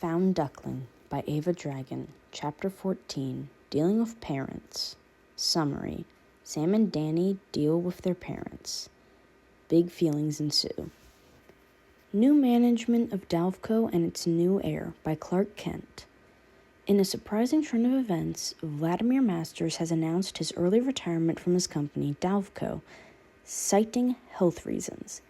Found Duckling by EvaDragon, Chapter 14, Dealing with Parents. Summary: Sam and Danny deal with their parents. Big feelings ensue. New Management of Dalvco and Its New Heir by Clark Kent. In a surprising turn of events, Vlad Masters has announced his early retirement from his company, Dalvco, citing health reasons.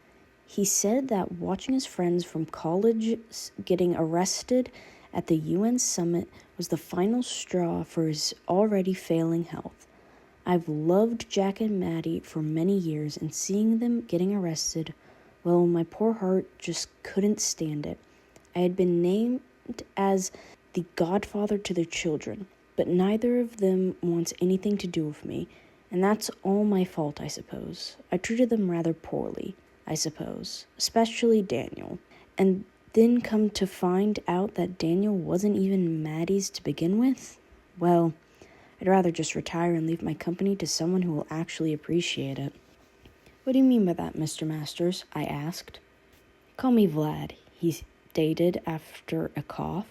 He said that watching his friends from college getting arrested at the UN summit was the final straw for his already failing health. I've loved Jack and Maddie for many years, and seeing them getting arrested, well, my poor heart just couldn't stand it. I had been named as the godfather to their children, but neither of them wants anything to do with me, and that's all my fault, I suppose. I treated them rather poorly, I suppose, especially Daniel. And then come to find out that Daniel wasn't even Maddie's to begin with? Well, I'd rather just retire and leave my company to someone who will actually appreciate it. What do you mean by that, Mr. Masters? I asked. Call me Vlad, he stated after a cough.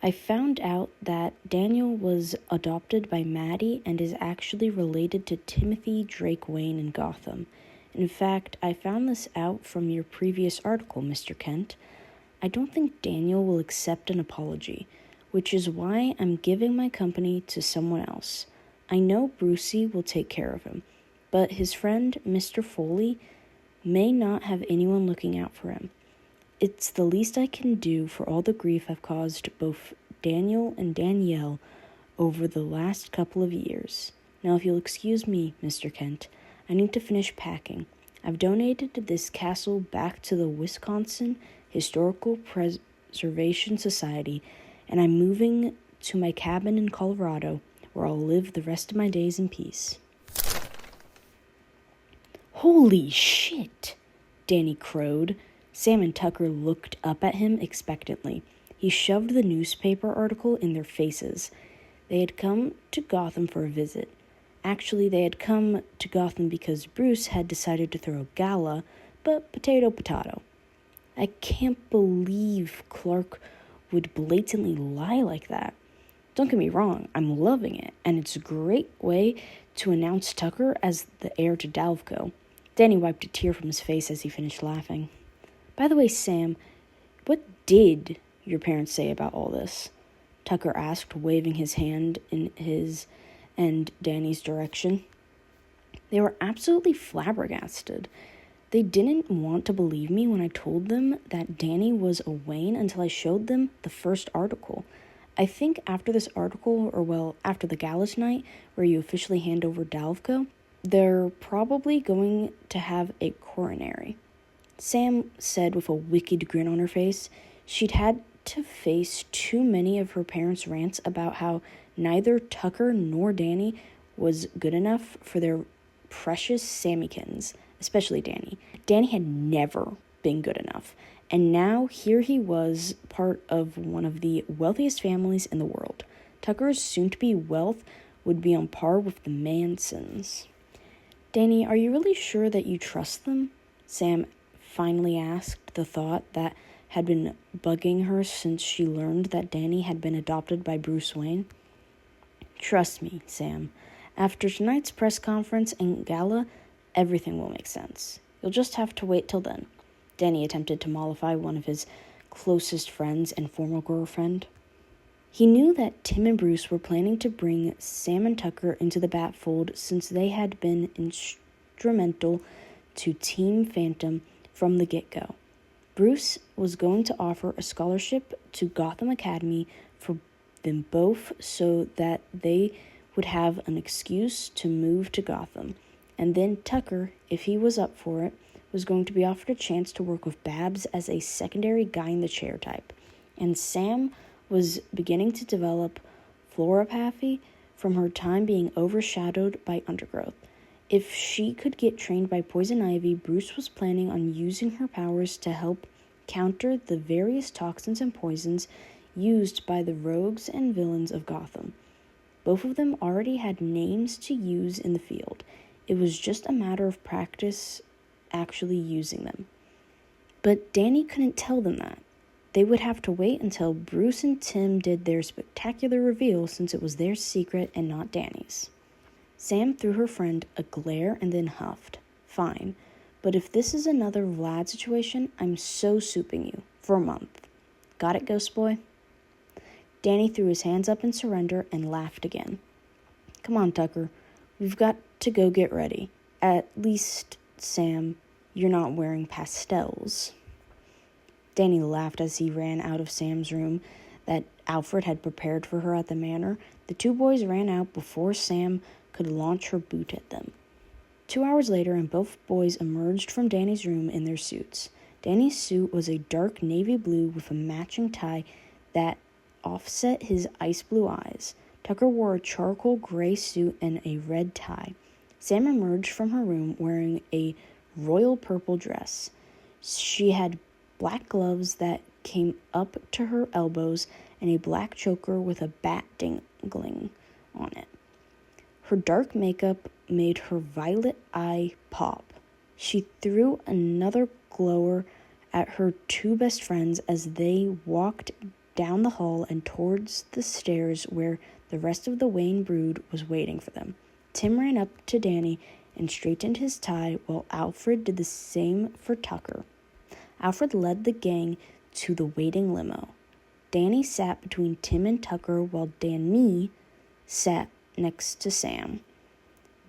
I found out that Daniel was adopted by Maddie and is actually related to Timothy Drake Wayne in Gotham. In fact, I found this out from your previous article, Mr. Kent. I don't think Daniel will accept an apology, which is why I'm giving my company to someone else. I know Brucey will take care of him, but his friend, Mr. Foley, may not have anyone looking out for him. It's the least I can do for all the grief I've caused both Daniel and Danielle over the last couple of years. Now, if you'll excuse me, Mr. Kent, I need to finish packing. I've donated this castle back to the Wisconsin Historical Preservation Society, and I'm moving to my cabin in Colorado, where I'll live the rest of my days in peace. Holy shit, Danny crowed. Sam and Tucker looked up at him expectantly. He shoved the newspaper article in their faces. They had come to Gotham for a visit. Actually, they had come to Gotham because Bruce had decided to throw a gala, but potato. I can't believe Clark would blatantly lie like that. Don't get me wrong, I'm loving it, and it's a great way to announce Tucker as the heir to Dalvco. Danny wiped a tear from his face as he finished laughing. By the way, Sam, what did your parents say about all this? Tucker asked, waving his hand in his and Danny's direction. They were absolutely flabbergasted. They didn't want to believe me when I told them that Danny was a Wayne until I showed them the first article. I think after this article, after the gala night where you officially hand over Dalvco, they're probably going to have a coronary. Sam said with a wicked grin on her face. She'd had to face too many of her parents' rants about how neither Tucker nor Danny was good enough for their precious Sammykins, especially Danny. Danny had never been good enough, and now here he was, part of one of the wealthiest families in the world. Tucker's soon-to-be wealth would be on par with the Mansons. Danny, are you really sure that you trust them? Sam finally asked, the thought that had been bugging her since she learned that Danny had been adopted by Bruce Wayne. Trust me, Sam. After tonight's press conference and gala, everything will make sense. You'll just have to wait till then. Danny attempted to mollify one of his closest friends and former girlfriend. He knew that Tim and Bruce were planning to bring Sam and Tucker into the Batfold since they had been instrumental to Team Phantom from the get-go. Bruce was going to offer a scholarship to Gotham Academy for them both so that they would have an excuse to move to Gotham. And then Tucker, if he was up for it, was going to be offered a chance to work with Babs as a secondary guy-in-the-chair type. And Sam was beginning to develop fluoropathy from her time being overshadowed by undergrowth. If she could get trained by Poison Ivy, Bruce was planning on using her powers to help counter the various toxins and poisons used by the rogues and villains of Gotham. Both of them already had names to use in the field. It was just a matter of practice actually using them. But Danny couldn't tell them that. they would have to wait until Bruce and Tim did their spectacular reveal since it was their secret and not Danny's. Sam threw her friend a glare and then huffed. Fine, but if this is another Vlad situation, I'm so souping you for a month. Got it, Ghost Boy? Danny threw his hands up in surrender and laughed again. Come on, Tucker. We've got to go get ready. At least, Sam, you're not wearing pastels. Danny laughed as he ran out of Sam's room that Alfred had prepared for her at the manor. The two boys ran out before Sam could launch her boot at them. 2 hours later, and both boys emerged from Danny's room in their suits. Danny's suit was a dark navy blue with a matching tie that offset his ice blue eyes. Tucker wore a charcoal gray suit and a red tie. Sam emerged from her room wearing a royal purple dress. She had black gloves that came up to her elbows and a black choker with a bat dangling on it. Her dark makeup made her violet eye pop. She threw another glower at her two best friends as they walked down the hall and towards the stairs where the rest of the Wayne brood was waiting for them. Tim ran up to Danny and straightened his tie while Alfred did the same for Tucker. Alfred led the gang to the waiting limo. Danny sat between Tim and Tucker while Danny sat next to Sam.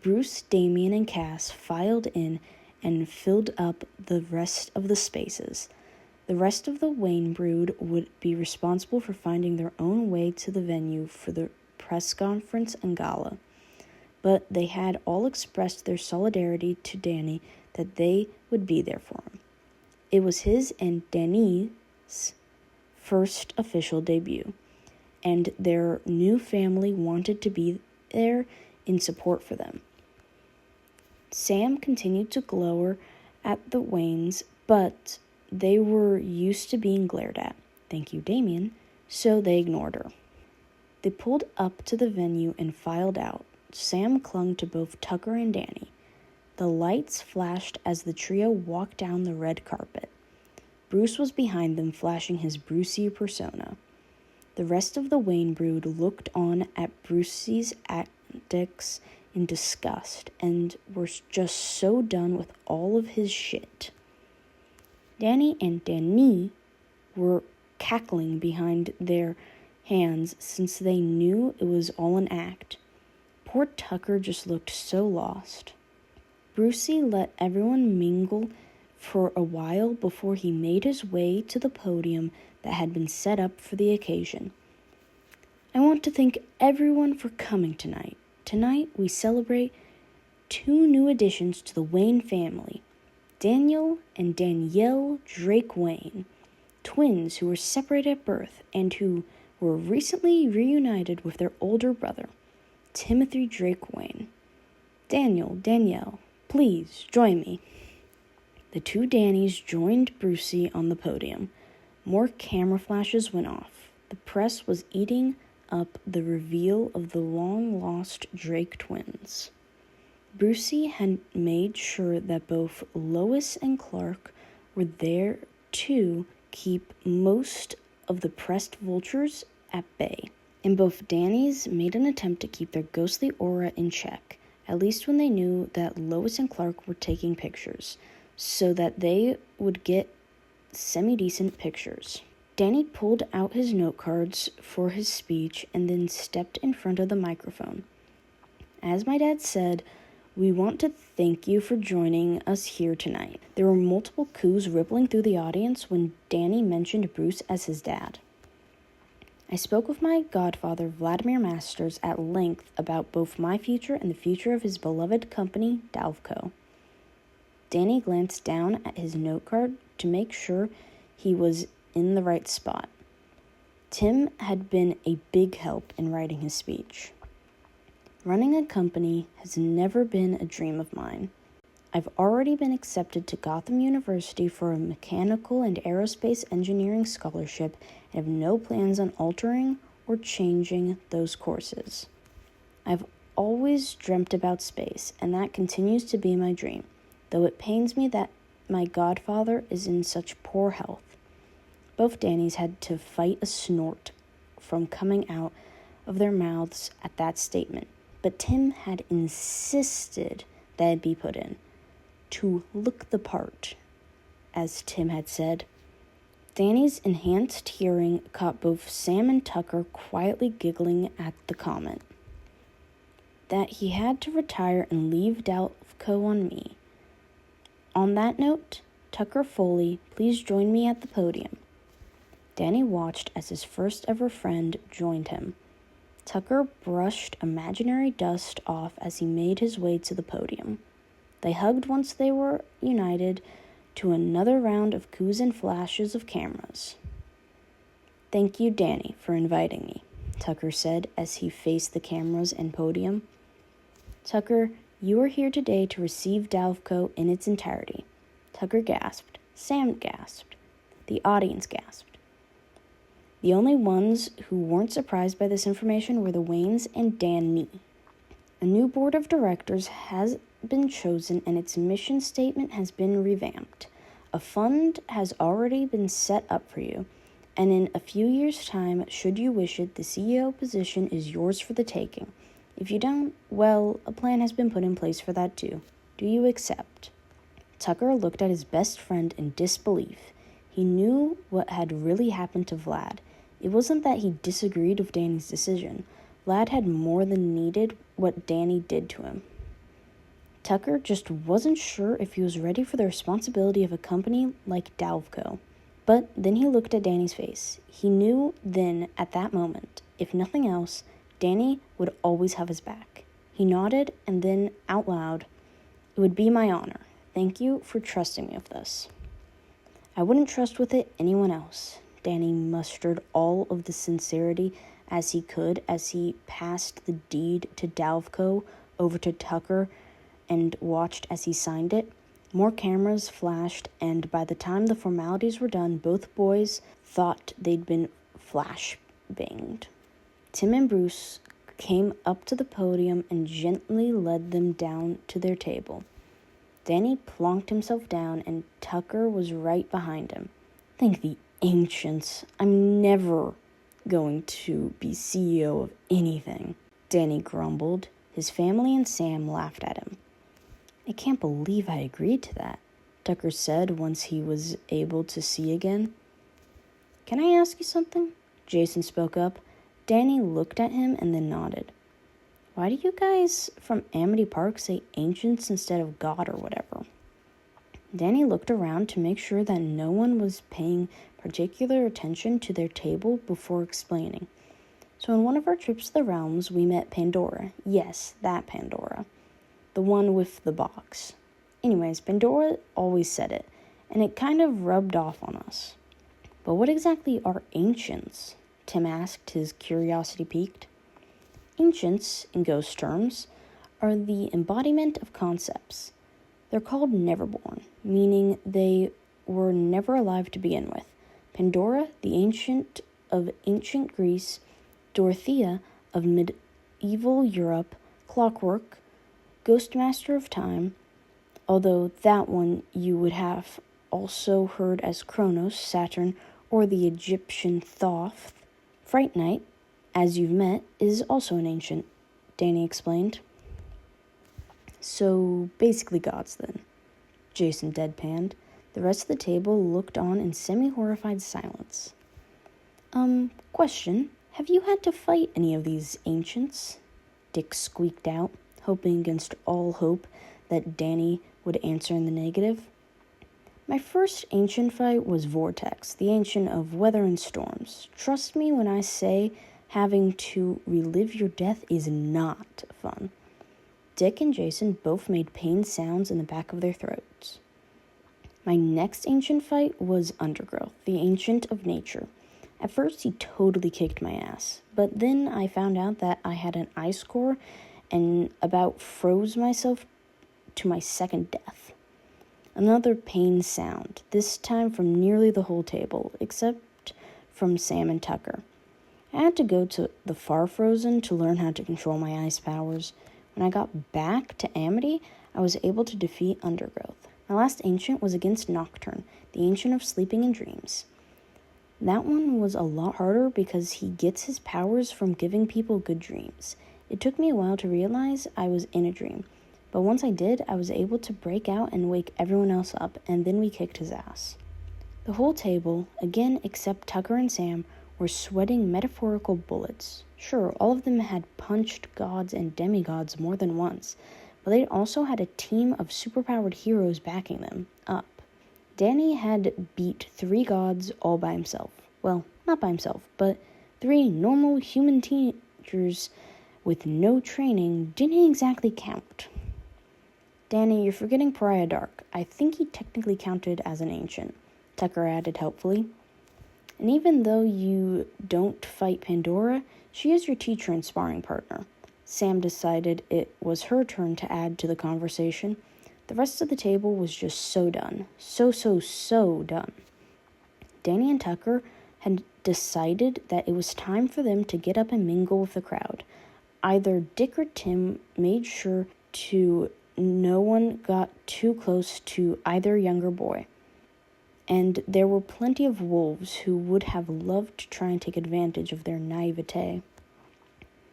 Bruce, Damien, and Cass filed in and filled up the rest of the spaces. The rest of the Wayne brood would be responsible for finding their own way to the venue for the press conference and gala. But they had all expressed their solidarity to Danny that they would be there for him. It was his and Danny's first official debut, and their new family wanted to be there in support for them. Sam continued to glower at the Waynes, but they were used to being glared at. Thank you, Damien. So they ignored her. They pulled up to the venue and filed out. Sam clung to both Tucker and Danny. The lights flashed as the trio walked down the red carpet. Bruce was behind them, flashing his Brucey persona. The rest of the Wayne brood looked on at Brucey's antics in disgust and were just so done with all of his shit. Danny and Danny were cackling behind their hands since they knew it was all an act. Poor Tucker just looked so lost. Brucey let everyone mingle for a while before he made his way to the podium that had been set up for the occasion. I want to thank everyone for coming tonight. Tonight we celebrate two new additions to the Wayne family, Daniel and Danielle Drake Wayne, twins who were separated at birth and who were recently reunited with their older brother, Timothy Drake Wayne. Danielle, please join me. The two Dannies joined Brucey on the podium. More camera flashes went off. The press was eating up the reveal of the long-lost Drake twins. Brucey had made sure that both Lois and Clark were there to keep most of the pressed vultures at bay, and both Dannies made an attempt to keep their ghostly aura in check, at least when they knew that Lois and Clark were taking pictures, so that they would get semi-decent pictures. Danny pulled out his note cards for his speech and then stepped in front of the microphone. As my dad said, we want to thank you for joining us here tonight. There were multiple coos rippling through the audience when Danny mentioned Bruce as his dad. I spoke with my godfather, Vlad Masters, at length about both my future and the future of his beloved company, Dalvco. Danny glanced down at his note card to make sure he was in the right spot. Tim had been a big help in writing his speech. Running a company has never been a dream of mine. I've already been accepted to Gotham University for a mechanical and aerospace engineering scholarship and have no plans on altering or changing those courses. I've always dreamt about space, and that continues to be my dream, though it pains me that my godfather is in such poor health. Both Dannys had to fight a snort from coming out of their mouths at that statement, but Tim had insisted that it be put in. To look the part, as Tim had said. Danny's enhanced hearing caught both Sam and Tucker quietly giggling at the comment. That he had to retire and leave Dalco on me. On that note, Tucker Foley, please join me at the podium. Danny watched as his first ever friend joined him. Tucker brushed imaginary dust off as he made his way to the podium. They hugged once they were united to another round of coos and flashes of cameras. Thank you, Danny, for inviting me, Tucker said as he faced the cameras and podium. Tucker, you are here today to receive Dalco in its entirety. Tucker gasped. Sam gasped. The audience gasped. The only ones who weren't surprised by this information were the Waynes and Dan Nee. A new board of directors has been chosen and its mission statement has been revamped. A fund has already been set up for you, and in a few years' time, should you wish it, the CEO position is yours for the taking. If you don't, well, a plan has been put in place for that too. Do you accept? Tucker looked at his best friend in disbelief. He knew what had really happened to Vlad. It wasn't that he disagreed with Danny's decision. Vlad had more than needed what Danny did to him. Tucker just wasn't sure if he was ready for the responsibility of a company like Dalco. But then he looked at Danny's face. He knew then, at that moment, if nothing else, Danny would always have his back. He nodded, and then, out loud, it would be my honor. Thank you for trusting me with this. I wouldn't trust with it anyone else. Danny mustered all of the sincerity as he could as he passed the deed to Dalco over to Tucker and watched as he signed it. More cameras flashed, and by the time the formalities were done, both boys thought they'd been flash-banged. Tim and Bruce came up to the podium and gently led them down to their table. Danny plonked himself down, and Tucker was right behind him. Thank the ancients. I'm never going to be CEO of anything, Danny grumbled. His family and Sam laughed at him. I can't believe I agreed to that, Tucker said once he was able to see again. Can I ask you something? Jason spoke up. Danny looked at him and then nodded. Why do you guys from Amity Park say ancients instead of God or whatever? Danny looked around to make sure that no one was paying particular attention to their table before explaining. So on one of our trips to the realms, we met Pandora. Yes, that Pandora. The one with the box. Anyways, Pandora always said it, and it kind of rubbed off on us. But what exactly are ancients? Tim asked, his curiosity piqued. Ancients, in ghost terms, are the embodiment of concepts. They're called neverborn, meaning they were never alive to begin with. Pandora, the ancient of ancient Greece, Dorothea of medieval Europe, Clockwork, Ghostmaster of Time, although that one you would have also heard as Kronos, Saturn, or the Egyptian Thoth. Fright Night, as you've met, is also an ancient, Danny explained. So, basically gods then, Jason deadpanned. The rest of the table looked on in semi-horrified silence. Question, have you had to fight any of these ancients? Dick squeaked out, hoping against all hope that Danny would answer in the negative. My first ancient fight was Vortex, the ancient of weather and storms. Trust me when I say having to relive your death is not fun. Dick and Jason both made pained sounds in the back of their throats. My next ancient fight was Undergrowth, the ancient of nature. At first, he totally kicked my ass, but then I found out that I had an ice core and about froze myself to my second death. Another pain sound, this time from nearly the whole table, except from Sam and Tucker. I had to go to the Far Frozen to learn how to control my ice powers. When I got back to Amity, I was able to defeat Undergrowth. My last ancient was against Nocturne, the ancient of sleeping and dreams. That one was a lot harder because he gets his powers from giving people good dreams. It took me a while to realize I was in a dream, but once I did, I was able to break out and wake everyone else up, and then we kicked his ass. The whole table, again except Tucker and Sam, were sweating metaphorical bullets. Sure, all of them had punched gods and demigods more than once, but they also had a team of superpowered heroes backing them up. Danny had beat 3 gods all by himself. Well, not by himself, but 3 normal human teenagers with no training didn't exactly count. Danny, you're forgetting Pariah Dark. I think he technically counted as an ancient, Tucker added helpfully. And even though you don't fight Pandora, she is your teacher and sparring partner. Sam decided it was her turn to add to the conversation. The rest of the table was just so done. So done. Danny and Tucker had decided that it was time for them to get up and mingle with the crowd. Either Dick or Tim made sure no one got too close to either younger boy. And there were plenty of wolves who would have loved to try and take advantage of their naivete.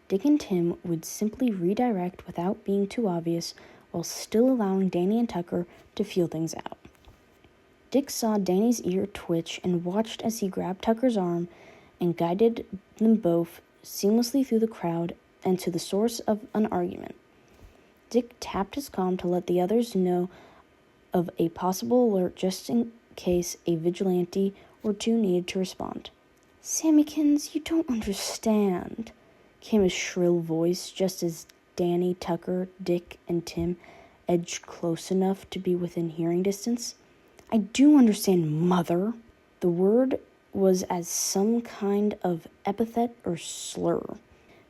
Dick and Tim would simply redirect without being too obvious, while still allowing Danny and Tucker to feel things out. Dick saw Danny's ear twitch and watched as he grabbed Tucker's arm and guided them both seamlessly through the crowd and to the source of an argument. Dick tapped his comm to let the others know of a possible alert just in case a vigilante or 2 needed to respond. "Sammykins, you don't understand," came a shrill voice just as Danny, Tucker, Dick, and Tim edged close enough to be within hearing distance. "I do understand, mother." The word was as some kind of epithet or slur.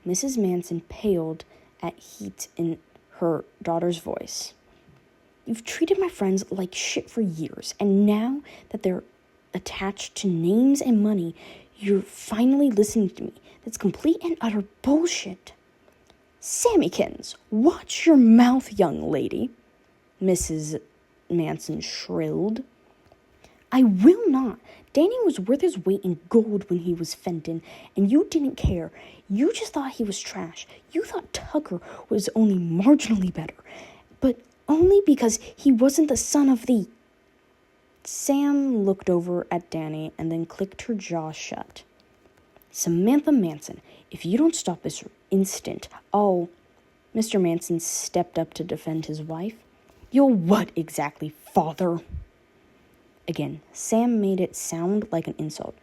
Mrs. Manson paled at heat in her daughter's voice. "You've treated my friends like shit for years, and now that they're attached to names and money, you're finally listening to me. That's complete and utter bullshit." "Sammykins, watch your mouth, young lady," Mrs. Manson shrilled. "I will not. Danny was worth his weight in gold when he was Fenton, and you didn't care. You just thought he was trash. You thought Tucker was only marginally better, but only because he wasn't the son of the..." Sam looked over at Danny and then clicked her jaw shut. "Samantha Manson, if you don't stop this instant, I'll..." Mr. Manson stepped up to defend his wife. "You'll what exactly, father?" Again, Sam made it sound like an insult.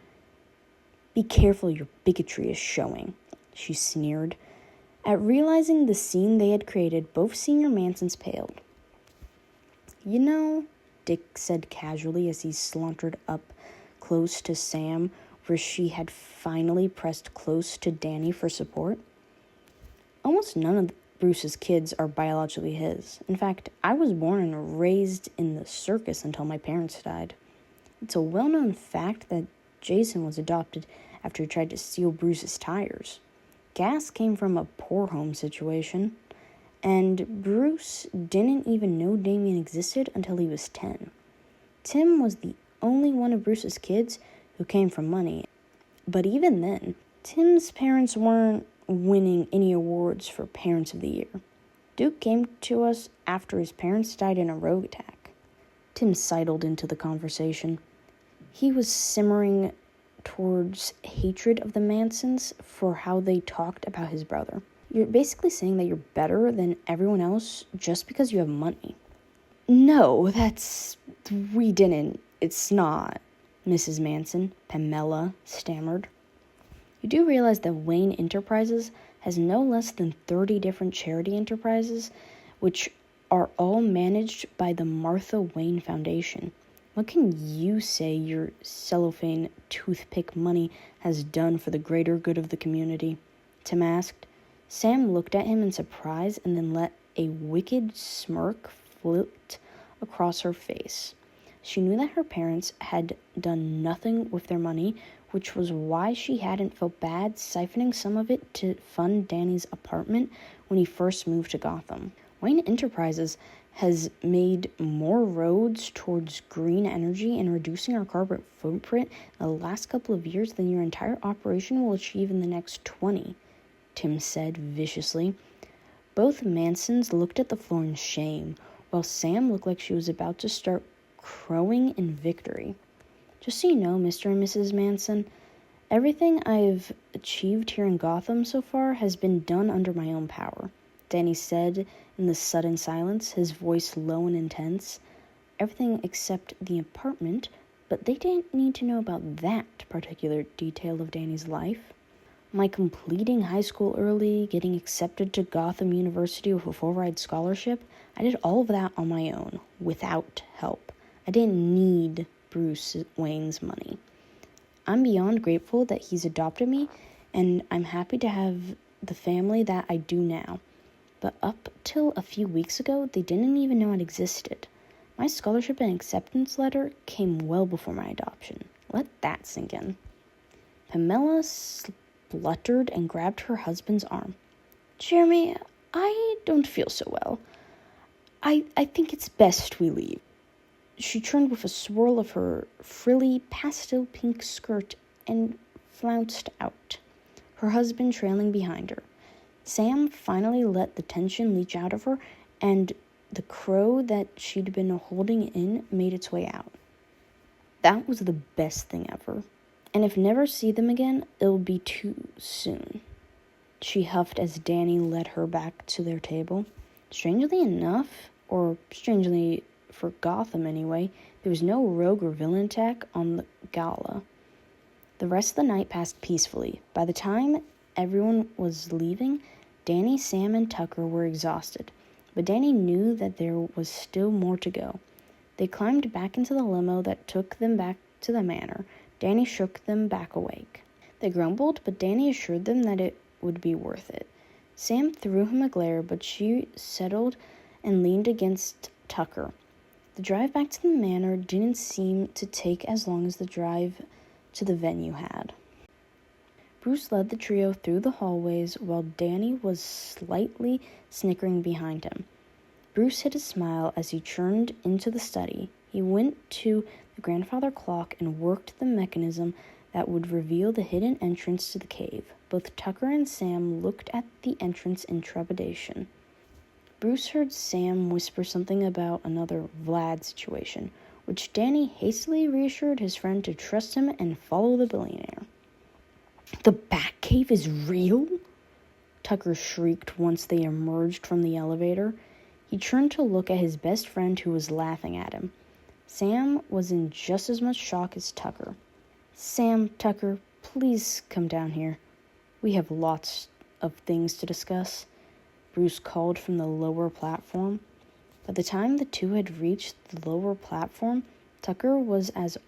"Be careful, your bigotry is showing," she sneered. At realizing the scene they had created, both senior Mansons paled. "You know," Dick said casually as he sauntered up close to Sam, where she had finally pressed close to Danny for support. "Almost none of Bruce's kids are biologically his. In fact, I was born and raised in the circus until my parents died. It's a well-known fact that Jason was adopted after he tried to steal Bruce's tires. Gas came from a poor home situation, and Bruce didn't even know Damien existed until he was 10. Tim was the only one of Bruce's kids who came from money, but even then, Tim's parents weren't winning any awards for Parents of the Year. Duke came to us after his parents died in a rogue attack." Tim sidled into the conversation. He was simmering towards hatred of the Mansons for how they talked about his brother. "You're basically saying that you're better than everyone else just because you have money." "No, it's not," Mrs. Manson, Pamela, stammered. "You do realize that Wayne Enterprises has no less than 30 different charity enterprises, which are all managed by the Martha Wayne Foundation. What can you say your cellophane toothpick money has done for the greater good of the community?" Tim asked. Sam looked at him in surprise and then let a wicked smirk flit across her face. She knew that her parents had done nothing with their money, which was why she hadn't felt bad siphoning some of it to fund Danny's apartment when he first moved to Gotham. Wayne Enterprises has made more roads towards green energy and reducing our carbon footprint in the last couple of years than your entire operation will achieve in the next 20, Tim said viciously. Both Mansons looked at the floor in shame, while Sam looked like she was about to start crowing in victory. Just so you know, Mr. and Mrs. Manson, everything I've achieved here in Gotham so far has been done under my own power, Danny said in the sudden silence, his voice low and intense. Everything except the apartment, but they didn't need to know about that particular detail of Danny's life. My completing high school early, getting accepted to Gotham University with a full-ride scholarship, I did all of that on my own, without help. I didn't need Bruce Wayne's money. I'm beyond grateful that he's adopted me, and I'm happy to have the family that I do now. But up till a few weeks ago, they didn't even know it existed. My scholarship and acceptance letter came well before my adoption. Let that sink in. Pamela spluttered and grabbed her husband's arm. Jeremy, I don't feel so well. I think it's best we leave. She turned with a swirl of her frilly pastel pink skirt and flounced out, her husband trailing behind her. Sam finally let the tension leach out of her, and the crow that she'd been holding in made its way out. That was the best thing ever. And if never see them again, it'll be too soon. She huffed as Danny led her back to their table. Strangely enough, or strangely for Gotham anyway, there was no rogue or villain attack on the gala. The rest of the night passed peacefully. By the time everyone was leaving, Danny, Sam, and Tucker were exhausted, but Danny knew that there was still more to go. They climbed back into the limo that took them back to the manor. Danny shook them back awake. They grumbled, but Danny assured them that it would be worth it. Sam threw him a glare, but she settled and leaned against Tucker. The drive back to the manor didn't seem to take as long as the drive to the venue had. Bruce led the trio through the hallways while Danny was slightly snickering behind him. Bruce hid a smile as he turned into the study. He went to the grandfather clock and worked the mechanism that would reveal the hidden entrance to the cave. Both Tucker and Sam looked at the entrance in trepidation. Bruce heard Sam whisper something about another Vlad situation, which Danny hastily reassured his friend to trust him and follow the billionaire. The Batcave is real? Tucker shrieked once they emerged from the elevator. He turned to look at his best friend who was laughing at him. Sam was in just as much shock as Tucker. Sam, Tucker, please come down here. We have lots of things to discuss, Bruce called from the lower platform. By the time the two had reached the lower platform, Tucker was as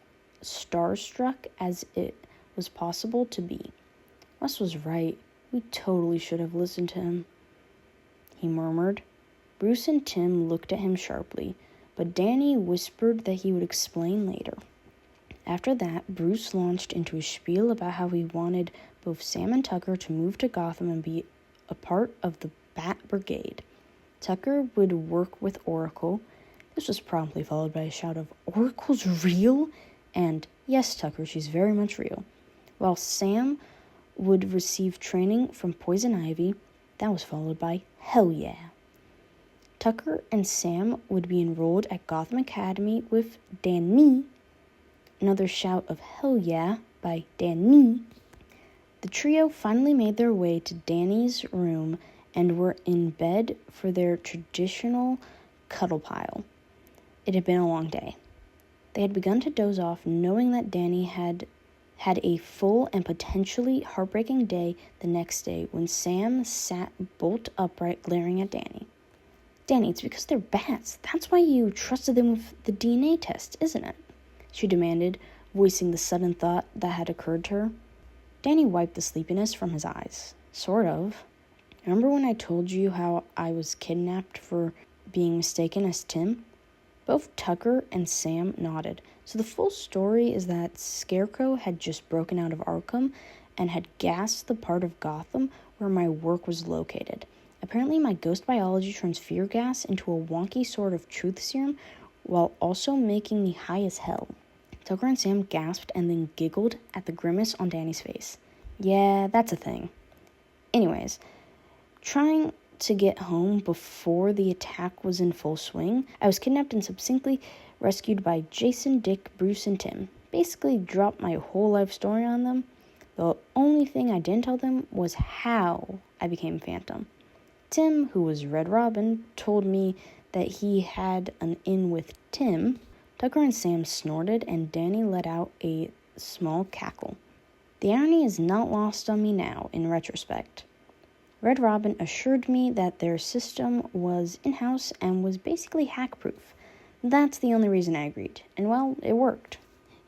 starstruck as it was possible to be. Wes was right. We totally should have listened to him, he murmured. Bruce and Tim looked at him sharply, but Danny whispered that he would explain later. After that, Bruce launched into a spiel about how he wanted both Sam and Tucker to move to Gotham and be a part of the Bat Brigade. Tucker would work with Oracle. This was promptly followed by a shout of, "Oracle's real?" And, "Yes, Tucker, she's very much real." While Sam would receive training from Poison Ivy, that was followed by, "Hell yeah." Tucker and Sam would be enrolled at Gotham Academy with Danny. Another shout of "Hell yeah" by Danny. The trio finally made their way to Danny's room and were in bed for their traditional cuddle pile. It had been a long day. They had begun to doze off, knowing that Danny had a full and potentially heartbreaking day the next day when Sam sat bolt upright glaring at Danny. "Danny, it's because they're bats. That's why you trusted them with the DNA test, isn't it?" she demanded, voicing the sudden thought that had occurred to her. Danny wiped the sleepiness from his eyes. "Sort of. Remember when I told you how I was kidnapped for being mistaken as Tim?" Both Tucker and Sam nodded. So the full story is that Scarecrow had just broken out of Arkham and had gassed the part of Gotham where my work was located. Apparently my ghost biology turns fear gas into a wonky sort of truth serum while also making me high as hell. Tucker and Sam gasped and then giggled at the grimace on Danny's face. Yeah, that's a thing. Anyways, trying to get home before the attack was in full swing, I was kidnapped and subsequently rescued by Jason, Dick, Bruce, and Tim. Basically dropped my whole life story on them. The only thing I didn't tell them was how I became Phantom. Tim, who was Red Robin, told me that he had an in with Tim. Tucker and Sam snorted, and Danny let out a small cackle. The irony is not lost on me now, in retrospect. Red Robin assured me that their system was in-house and was basically hack-proof. That's the only reason I agreed, and well, it worked.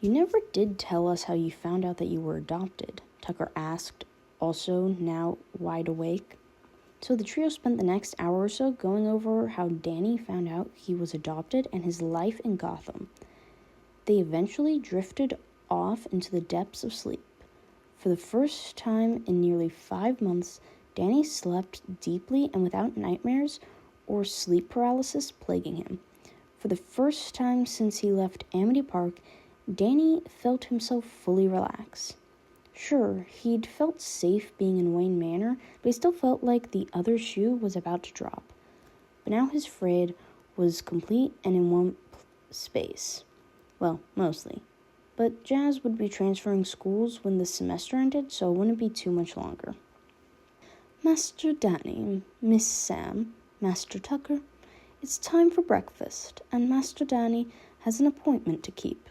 You never did tell us how you found out that you were adopted, Tucker asked, also now wide awake. So the trio spent the next hour or so going over how Danny found out he was adopted and his life in Gotham. They eventually drifted off into the depths of sleep. For the first time in nearly 5 months, Danny slept deeply and without nightmares or sleep paralysis plaguing him. For the first time since he left Amity Park, Danny felt himself fully relax. Sure, he'd felt safe being in Wayne Manor, but he still felt like the other shoe was about to drop. But now his Fred was complete and in one space. Well, mostly. But Jazz would be transferring schools when the semester ended, so it wouldn't be too much longer. Master Danny, Miss Sam, Master Tucker, it's time for breakfast, and Master Danny has an appointment to keep,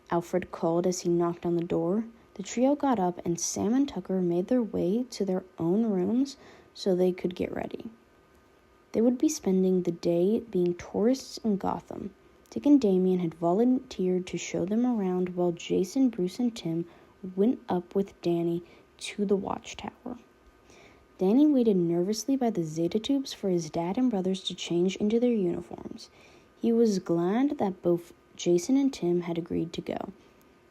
Alfred called as he knocked on the door. The trio got up, and Sam and Tucker made their way to their own rooms so they could get ready. They would be spending the day being tourists in Gotham. Dick and Damien had volunteered to show them around while Jason, Bruce, and Tim went up with Danny to the watchtower. Danny waited nervously by the Zeta tubes for his dad and brothers to change into their uniforms. He was glad that both Jason and Tim had agreed to go.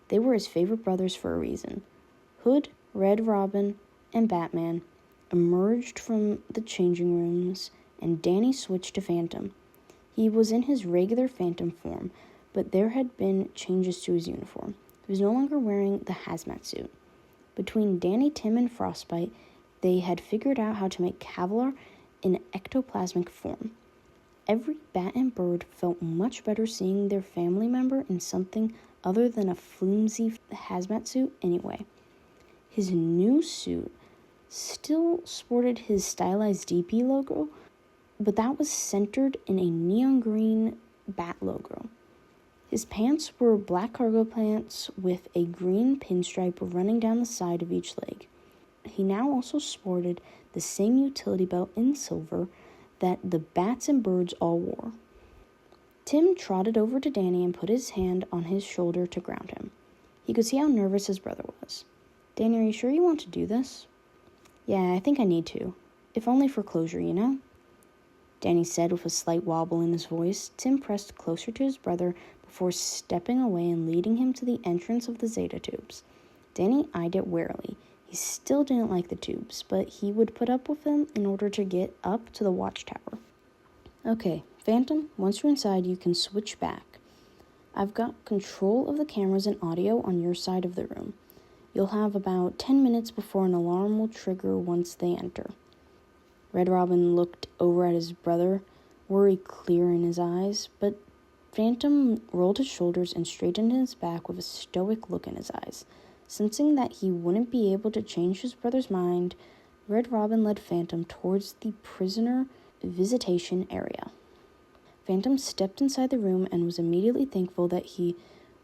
They were his favorite brothers for a reason. Hood, Red Robin, and Batman emerged from the changing rooms, and Danny switched to Phantom. He was in his regular Phantom form, but there had been changes to his uniform. He was no longer wearing the hazmat suit. Between Danny, Tim, and Frostbite, they had figured out how to make Kevlar in ectoplasmic form. Every bat and bird felt much better seeing their family member in something other than a flimsy hazmat suit anyway. His new suit still sported his stylized DP logo, but that was centered in a neon green bat logo. His pants were black cargo pants with a green pinstripe running down the side of each leg. He now also sported the same utility belt in silver that the bats and birds all wore. Tim trotted over to Danny and put his hand on his shoulder to ground him. He could see how nervous his brother was. Danny, are you sure you want to do this? Yeah, I think I need to. If only for closure, you know? Danny said with a slight wobble in his voice. Tim pressed closer to his brother before stepping away and leading him to the entrance of the Zeta tubes. Danny eyed it warily. He still didn't like the tubes, but he would put up with them in order to get up to the watchtower. Okay, Phantom, once you're inside, you can switch back. I've got control of the cameras and audio on your side of the room. You'll have about 10 minutes before an alarm will trigger once they enter. Red Robin looked over at his brother, worry clear in his eyes, but Phantom rolled his shoulders and straightened his back with a stoic look in his eyes. Sensing that he wouldn't be able to change his brother's mind, Red Robin led Phantom towards the prisoner visitation area. Phantom stepped inside the room and was immediately thankful that he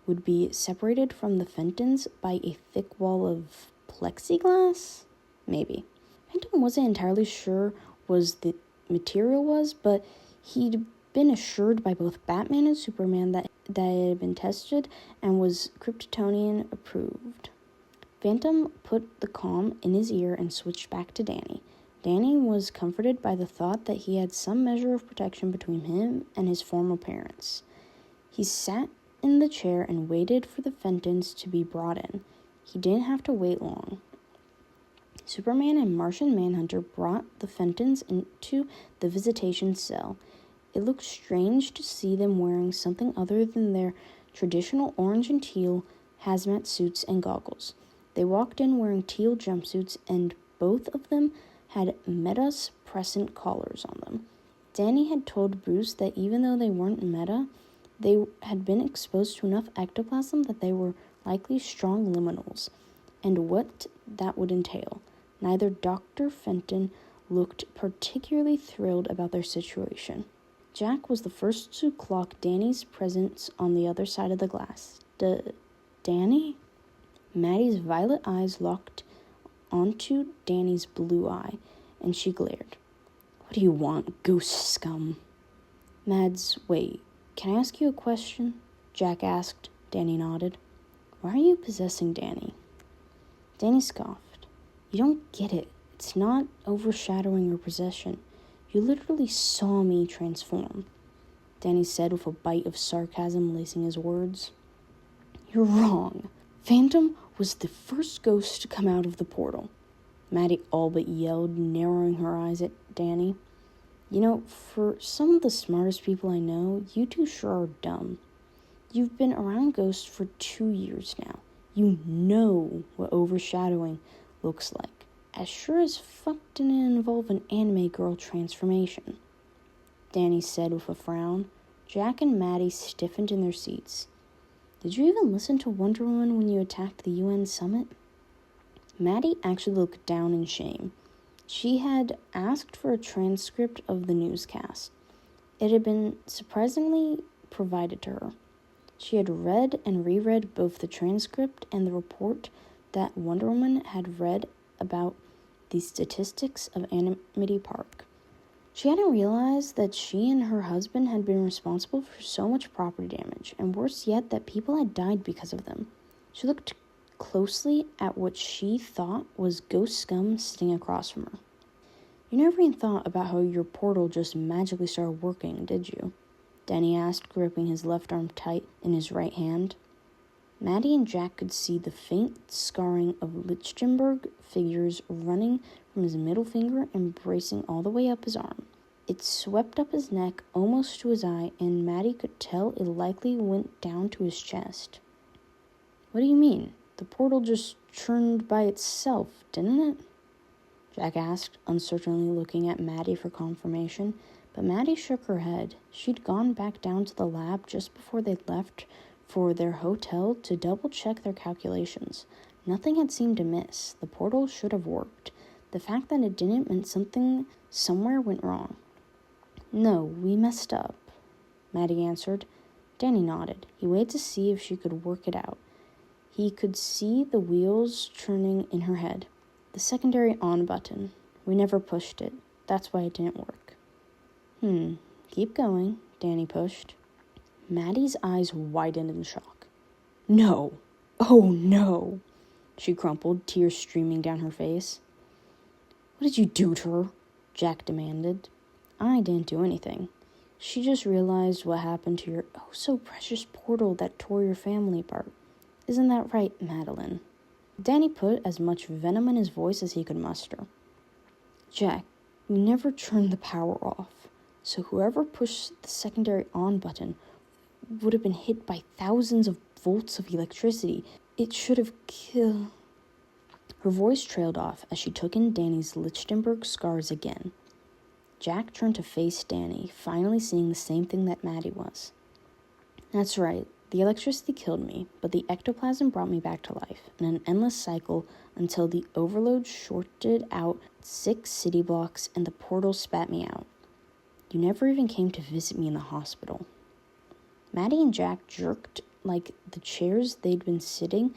would be separated from the Fentons by a thick wall of plexiglass? Maybe. Phantom wasn't entirely sure what the material was, but he'd been assured by both Batman and Superman that it had been tested and was Kryptonian approved. Phantom put the comm in his ear and switched back to Danny. Danny was comforted by the thought that he had some measure of protection between him and his former parents. He sat in the chair and waited for the Fentons to be brought in. He didn't have to wait long. Superman and Martian Manhunter brought the Fentons into the visitation cell. It looked strange to see them wearing something other than their traditional orange and teal hazmat suits and goggles. They walked in wearing teal jumpsuits, and both of them had meta-suppressant collars on them. Danny had told Bruce that even though they weren't meta, they had been exposed to enough ectoplasm that they were likely strong liminals, and what that would entail. Neither Dr. Fenton looked particularly thrilled about their situation. Jack was the first to clock Danny's presence on the other side of the glass. Danny? Maddie's violet eyes locked onto Danny's blue eye, and she glared. What do you want, ghost scum? Mads, wait, can I ask you a question? Jack asked. Danny nodded. Why are you possessing Danny? Danny scoffed. You don't get it. It's not overshadowing or possession. You literally saw me transform, Danny said with a bite of sarcasm lacing his words. You're wrong. Phantom was the first ghost to come out of the portal. Maddie all but yelled, narrowing her eyes at Danny. You know, for some of the smartest people I know, you two sure are dumb. You've been around ghosts for 2 years now. You know what overshadowing looks like. As sure as fuck didn't involve an anime girl transformation, Danny said with a frown. Jack and Maddie stiffened in their seats. Did you even listen to Wonder Woman when you attacked the UN summit? Maddie actually looked down in shame. She had asked for a transcript of the newscast. It had been surprisingly provided to her. She had read and reread both the transcript and the report that Wonder Woman had read about the statistics of Amity Park. She hadn't realized that she and her husband had been responsible for so much property damage, and worse yet, that people had died because of them. She looked closely at what she thought was ghost scum sitting across from her. You never even thought about how your portal just magically started working, did you? Danny asked, gripping his left arm tight in his right hand. Maddie and Jack could see the faint scarring of Lichtenberg figures running from his middle finger and bracing all the way up his arm. It swept up his neck almost to his eye, and Maddie could tell it likely went down to his chest. What do you mean? The portal just churned by itself, didn't it? Jack asked, uncertainly looking at Maddie for confirmation, but Maddie shook her head. She'd gone back down to the lab just before they left for their hotel to double-check their calculations. Nothing had seemed amiss. The portal should have worked. The fact that it didn't meant something somewhere went wrong. No, we messed up, Maddie answered. Danny nodded. He waited to see if she could work it out. He could see the wheels turning in her head. The secondary on button. We never pushed it. That's why it didn't work. Keep going, Danny pushed. Maddie's eyes widened in shock. No. Oh, no. She crumpled, tears streaming down her face. What did you do to her? Jack demanded. I didn't do anything. She just realized what happened to your oh-so-precious portal that tore your family apart. Isn't that right, Madeline? Danny put as much venom in his voice as he could muster. Jack, we never turned the power off, so whoever pushed the secondary on button would have been hit by thousands of volts of electricity. It should have killed... Her voice trailed off as she took in Danny's Lichtenberg scars again. Jack turned to face Danny, finally seeing the same thing that Maddie was. That's right, the electricity killed me, but the ectoplasm brought me back to life, in an endless cycle until the overload shorted out 6 city blocks and the portal spat me out. You never even came to visit me in the hospital. Maddie and Jack jerked like the chairs they'd been sitting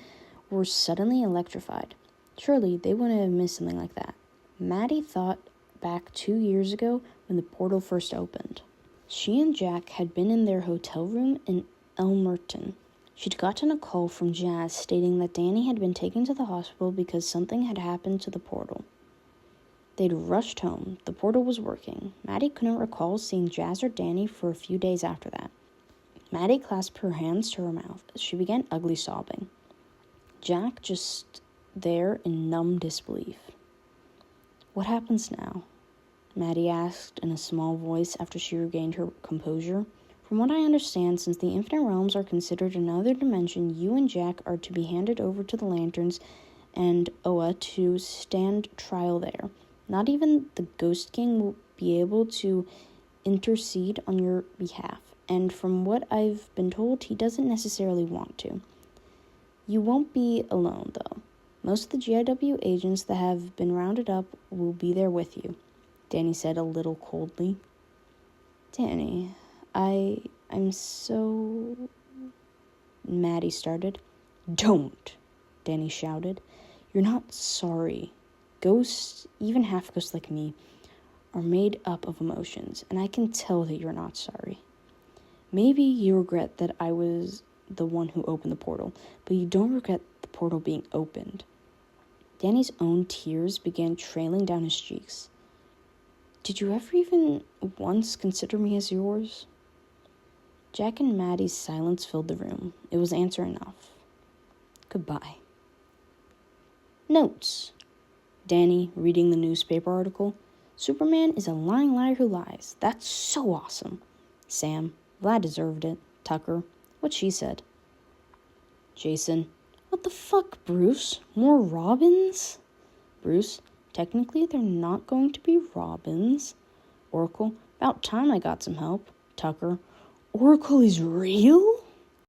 were suddenly electrified. Surely they wouldn't have missed something like that. Maddie thought back 2 years ago when the portal first opened. She and Jack had been in their hotel room in Elmerton. She'd gotten a call from Jazz stating that Danny had been taken to the hospital because something had happened to the portal. They'd rushed home. The portal was working. Maddie couldn't recall seeing Jazz or Danny for a few days after that. Maddie clasped her hands to her mouth as she began ugly sobbing. Jack just there in numb disbelief. What happens now? Maddie asked in a small voice after she regained her composure. From what I understand, since the Infinite Realms are considered another dimension, you and Jack are to be handed over to the Lanterns and Oa to stand trial there. Not even the Ghost King will be able to intercede on your behalf, and from what I've been told, he doesn't necessarily want to. You won't be alone, though. Most of the GIW agents that have been rounded up will be there with you, Danny said a little coldly. Danny, I'm so... Maddie started. Don't, Danny shouted. You're not sorry. Ghosts, even half-ghosts like me, are made up of emotions, and I can tell that you're not sorry. Maybe you regret that I was the one who opened the portal, but you don't regret the portal being opened. Danny's own tears began trailing down his cheeks. Did you ever even once consider me as yours? Jack and Maddie's silence filled the room. It was answer enough. Goodbye. Notes. Danny, reading the newspaper article. Superman is a lying liar who lies. That's so awesome. Sam, Vlad deserved it. Tucker, what she said. Jason, what the fuck, Bruce? More Robins? Bruce, technically they're not going to be Robins. Oracle, about time I got some help. Tucker, Oracle is real?